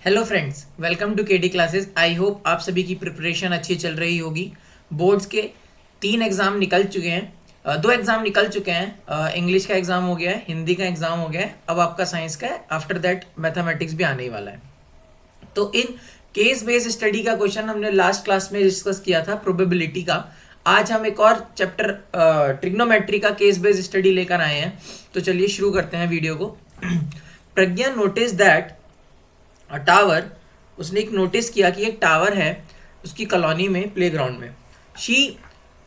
Hello friends, welcome to KD classes. I hope आप सभी की प्रिपरेशन अच्छी चल रही होगी। बोर्ड्स के 3 एग्ज़ाम निकल चुके हैं, 2 एग्ज़ाम निकल चुके हैं। इंग्लिश का एग्ज़ाम हो गया है, हिंदी का एग्ज़ाम हो गया है, अब आपका साइंस का है। आफ्टर दैट मैथमेटिक्स भी आने ही वाला है। तो इन केस बेस्ड स्टडी का क्वेश्चन हमने लास्ट क्लास में डिस्कस किया था, प्रोबेबिलिटी का। आज हम एक और चैप्टर ट्रिग्नोमेट्री का केस बेस्ड स्टडी लेकर आए हैं। तो चलिए शुरू करते हैं वीडियो को। प्रज्ञा नोटिस दैट टावर, उसने एक नोटिस किया कि एक टावर है उसकी कॉलोनी में, प्लेग्राउंड में। She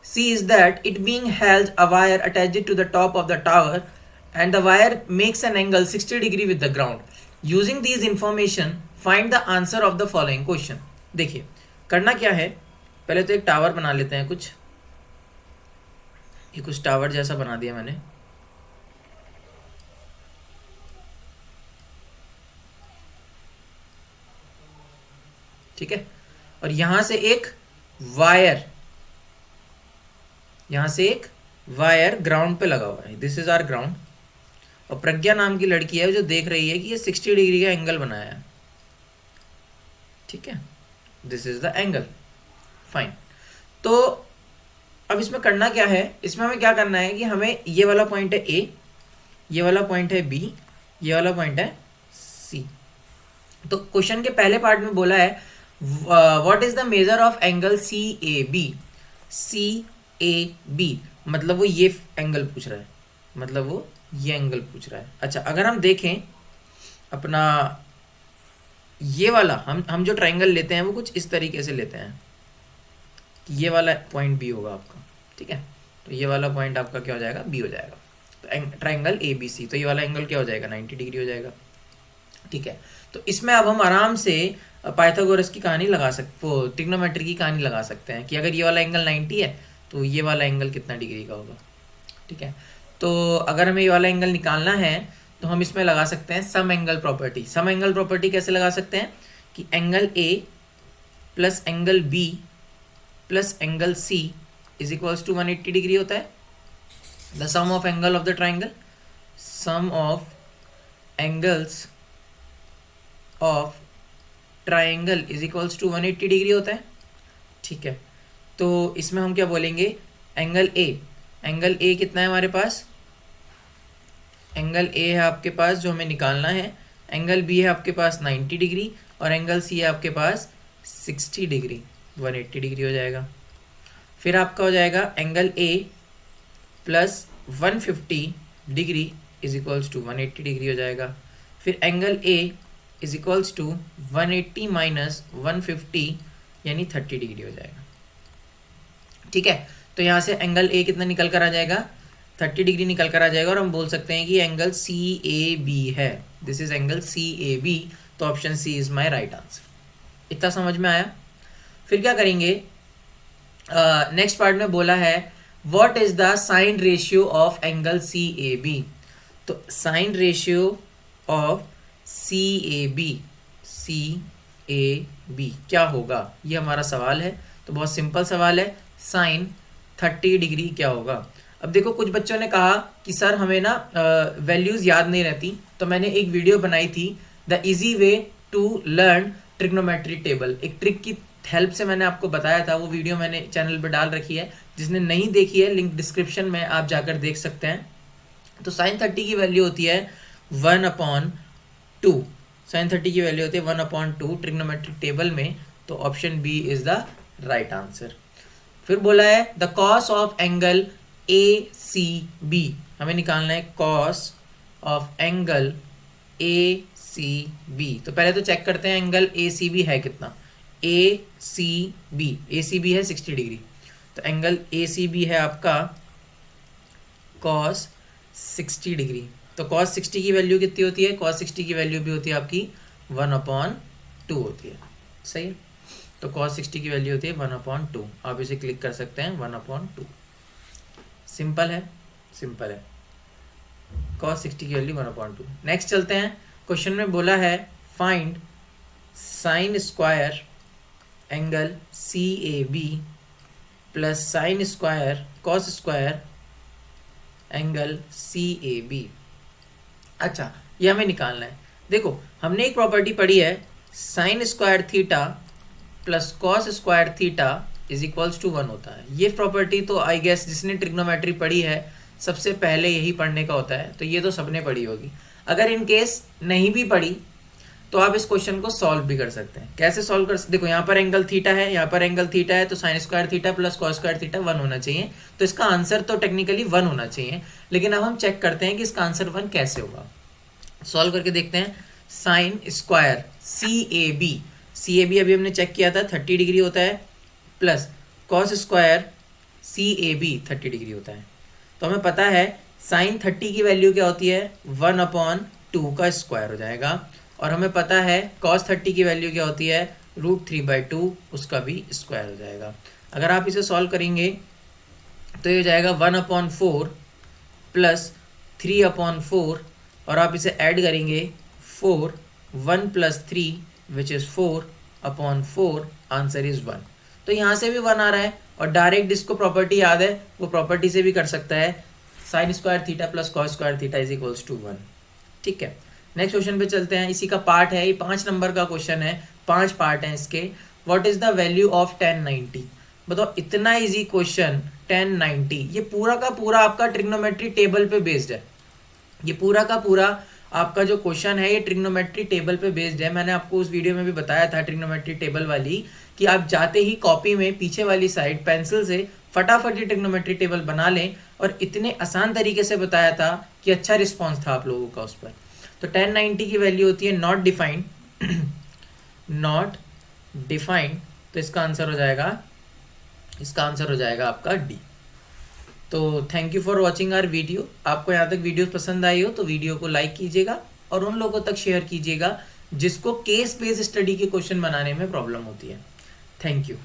sees that it being held a wire attached to the top of the tower and the wire makes an angle 60 degree with the ground. Using these information find the answer of the following question. देखिए करना क्या है, पहले तो एक tower बना लेते हैं। कुछ टावर जैसा बना दिया मैंने। ठीक है, और यहां से एक वायर, यहां से एक वायर ग्राउंड पे लगा हुआ है। This is our ground. और प्रज्ञा नाम की लड़की है जो देख रही है कि ये 60 डिग्री का एंगल बनाया है। ठीक है, this is the angle. Fine. तो अब इसमें करना क्या है, इसमें हमें क्या करना है कि हमें ये वाला पॉइंट है ए, ये वाला पॉइंट है बी, ये वाला पॉइंट है सी। तो क्वेश्चन के पहले पार्ट में बोला है what is the measure of angle C A B. C A B मतलब वो ये एंगल पूछ रहा है, मतलब वो ये एंगल पूछ रहा है। अच्छा, अगर हम देखें अपना ये वाला, हम जो ट्रायंगल लेते हैं वो कुछ इस तरीके से लेते हैं कि ये वाला पॉइंट बी होगा आपका। ठीक है, तो ये वाला पॉइंट आपका क्या हो जाएगा, बी हो जाएगा। तो ट्रायंगल ए बी सी, तो ये वाला एंगल क्या हो जाएगा, 90 डिग्री हो जाएगा। ठीक है, तो इसमें अब हम आराम से पाइथागोरस की कहानी लगा सकते, वो ट्रिग्नोमेट्री की कहानी लगा सकते हैं कि अगर ये वाला एंगल 90 है तो ये वाला एंगल कितना डिग्री का होगा। ठीक है, तो अगर हमें ये वाला एंगल निकालना है तो हम इसमें लगा सकते हैं sum angle property. Sum angle property कैसे लगा सकते हैं कि angle A plus angle B plus angle C is equals to 180 degree होता है। The sum of angle of the triangle, sum of angles of triangle is equals to 180 degree होता है। ठीक है, तो इसमें हम क्या बोलेंगे, एंगल ए कितना है हमारे पास, एंगल ए है आपके पास जो हमें निकालना है, एंगल बी है आपके पास 90 डिग्री और एंगल सी है आपके पास 60 डिग्री, 180 डिग्री हो जाएगा। फिर आपका हो जाएगा angle A plus 150 degree is equals to 180 degree हो जाएगा। फिर angle A is equals to 180 minus 150 यानी 30 डिग्री हो जाएगा। ठीक है, तो यहाँ से एंगल ए कितना निकल कर आ जाएगा, 30 डिग्री निकल कर आ जाएगा। और हम बोल सकते हैं कि एंगल सी ए बी है, this is angle C A B. तो option C is my right answer. इतना समझ में आया। फिर क्या करेंगे, नेक्स्ट पार्ट में बोला है what is the sine ratio of angle C A B. तो sine ratio of C A B क्या होगा, ये हमारा सवाल है। तो बहुत सिंपल सवाल है, साइन 30 डिग्री क्या होगा। अब देखो कुछ बच्चों ने कहा कि सर हमें ना वैल्यूज याद नहीं रहती, तो मैंने एक वीडियो बनाई थी the easy way to learn trigonometry table. एक ट्रिक की हेल्प से मैंने आपको बताया था, वो वीडियो मैंने चैनल पर डाल रखी है। जिसने नहीं देखी है लिंक डिस्क्रिप्शन में आप जाकर देख सकते हैं। तो साइन 30 की वैल्यू होती है 1/2। साइन 30 की वैल्यू होती है 1/2 ट्रिग्नोमेट्रिक टेबल में। तो option B is the right answer. फिर बोला है the cos of angle A C B, हमें निकालना है cos of angle A C B. तो पहले तो चेक करते हैं एंगल ए सी बी है कितना। ए सी बी है 60 डिग्री, तो एंगल ए सी बी है आपका कॉस 60 डिग्री। तो कॉस 60 की वैल्यू कितनी होती है, कॉस 60 की वैल्यू भी होती है आपकी 1/2 होती है। सही है, तो कॉस 60 की वैल्यू होती है 1/2। आप इसे क्लिक कर सकते हैं 1/2। सिंपल है, सिंपल है। कॉस 60 की वैल्यू 1/2। नेक्स्ट चलते हैं, क्वेश्चन में बोला है find sine square angle C A B plus sine square cos square angle C A B. अच्छा, ये हमें निकालना है। देखो हमने एक प्रॉपर्टी पढ़ी है sine square theta plus cos square theta is equals to 1 होता है। ये प्रॉपर्टी तो आई गेस जिसने ट्रिग्नोमेट्री पढ़ी है सबसे पहले यही पढ़ने का होता है, तो ये तो सबने पढ़ी होगी। अगर इन केस नहीं भी पढ़ी तो आप इस क्वेश्चन को सॉल्व भी कर सकते हैं। कैसे सॉल्व कर सकते, देखो यहाँ पर एंगल थीटा है, यहाँ पर एंगल थीटा है, तो sign square theta plus cos square theta 1 होना चाहिए, तो इसका आंसर तो टेक्निकली 1 होना चाहिए। लेकिन अब हम चेक करते हैं कि इसका आंसर 1 कैसे होगा। सॉल्व करके देखते हैं। Sine square C A B अभी हमने चेक किया था 30 डिग्री होता है, plus cos square CAB 30 degree होता है। तो हमें पता है साइन 30 की वैल्यू क्या होती है, 1/2 का स्क्वायर हो जाएगा, और हमें पता है कॉस 30 की वैल्यू क्या होती है, √3/2, उसका भी स्क्वायर हो जाएगा। अगर आप इसे सॉल्व करेंगे तो ये हो जाएगा 1/4 प्लस 3/4, और आप इसे ऐड करेंगे 4, 1 + 3 विच इज़ 4/4, आंसर इज़ 1। तो यहाँ से भी 1 आ रहा है, और डायरेक्ट जिसको प्रॉपर्टी याद है वो प्रॉपर्टी से भी कर सकता है, sine square theta plus cos square theta is equals to 1। ठीक है, नेक्स्ट क्वेश्चन पे चलते हैं। इसी का पार्ट है, ये 5 नंबर का क्वेश्चन है, 5 पार्ट हैं इसके। What is the value of 1090? बताओ, इतना इजी क्वेश्चन 1090, ये पूरा का पूरा आपका ट्रिग्नोमेट्री टेबल पे बेस्ड है। ये पूरा का पूरा आपका जो क्वेश्चन है ये ट्रिग्नोमेट्री टेबल पे बेस्ड है। मैंने आपको उस वीडियो में भी बताया था ट्रिग्नोमेट्री टेबल वाली, कि आप जाते ही कॉपी में पीछे वाली साइड पेंसिल से फटाफट ये ट्रिग्नोमेट्री टेबल बना लें, और इतने आसान तरीके से बताया था कि अच्छा रिस्पॉन्स था आप लोगों का उस पर। तो 1090 की वैल्यू होती है नॉट डिफाइंड, नॉट डिफाइंड, तो इसका आंसर हो जाएगा आपका डी। तो thank you for watching our video. आपको यहाँ तक वीडियो पसंद आई हो तो वीडियो को लाइक कीजिएगा, और उन लोगों तक शेयर कीजिएगा जिसको केस बेस्ड स्टडी के क्वेश्चन बनाने में प्रॉब्लम होती है। Thank you.